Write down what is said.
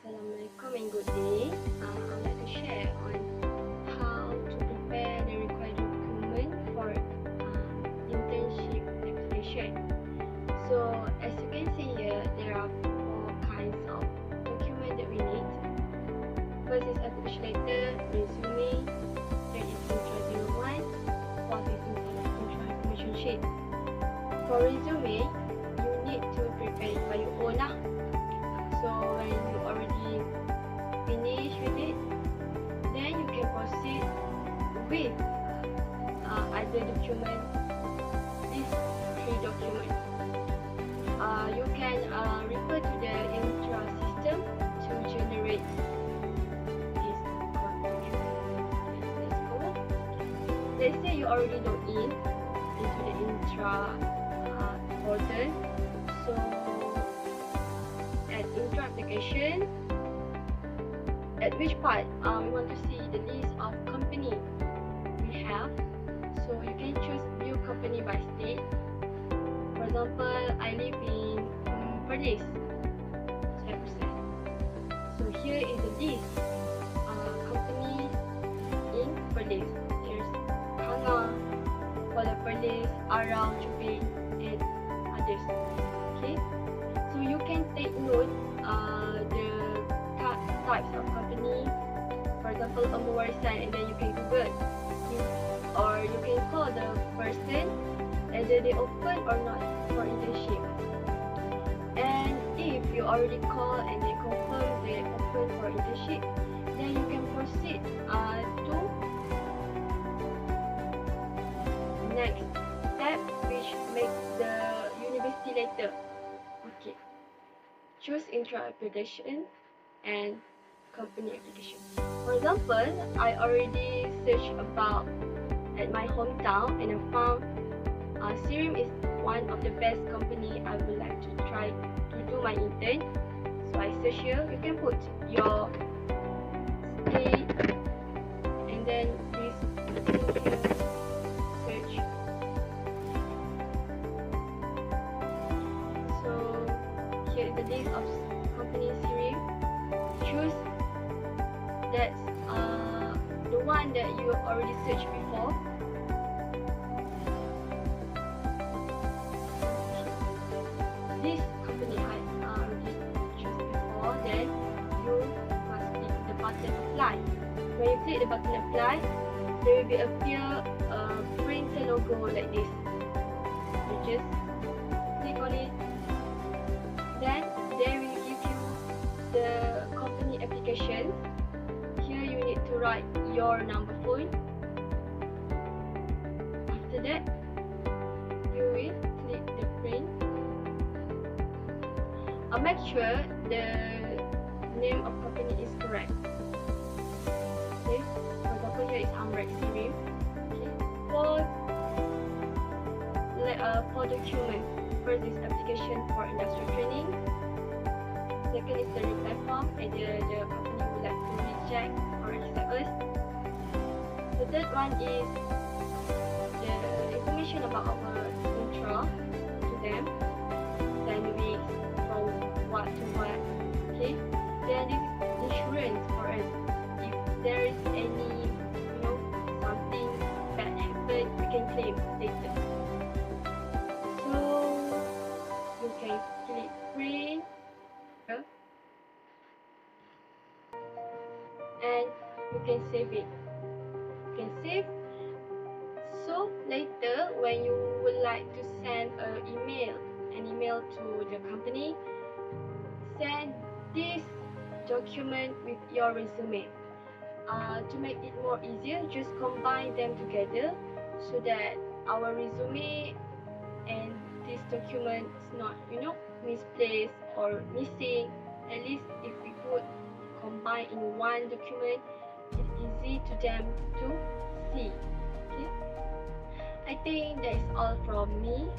Assalamualaikum and good day. I'd like to share on how to prepare the required document for internship application. So as you can see here, there are 4 kinds of document that we need. First is application letter, resume, third is INTRA 01, fourth is INTRA information sheet. For resume, you need to prepare it by your own lah. So when you already finish with it, then you can proceed with other document. These 3 documents. You can refer to the INTRA system to generate this document. Let's go. Let's say you already log in into the INTRA portal. So at INTRA application, at which part we want to see the list of company we have. So you can choose view company by state. For example, I live in Perlis, so I present. So here is the list company in Perlis. There's Kanga, Kuala Perlis, Arau, Chupin, and others. Okay. So you can take note the types of company. For example, Warisan, and then you can Google, or you can call the person whether they open or not for internship. And if you already call and they confirm they open for internship, then you can proceed to next step, which makes the university letter. Okay. Choose INTRA application and company application. For example, I already searched about at my hometown and I found Serim is one of the best company I would like to try to do my intern. So I search here. You can put your state and then this here, search. So here is the list of company Serim. Choose that's the one that you already searched before. This company I already choose before, then you must click the button apply. When you click the button apply, there will be a printer logo like this. You just click on it, then they will give you the company application. Here you need to write your number phone. After that, you will click the print. Make sure the name of company is correct. Okay. For example, here is Amrek Serim. Okay. For documents, first is application for industrial training. Second is the reply form, either the company would like to reject or accept us. The third one is the information about our INTRA to them. Dynamics, from what to what. Okay. Then this is insurance for us. If there is any, something bad happen, we can claim later. So you can click print. And you can save it. You can save. So later, when you would like to send an email to the company, send this document with your resume. To make it more easier, just combine them together so that our resume and this document is not, misplaced or missing. At least if we put combine in one document, it's easy to them to see. Okay. I think that is all from me.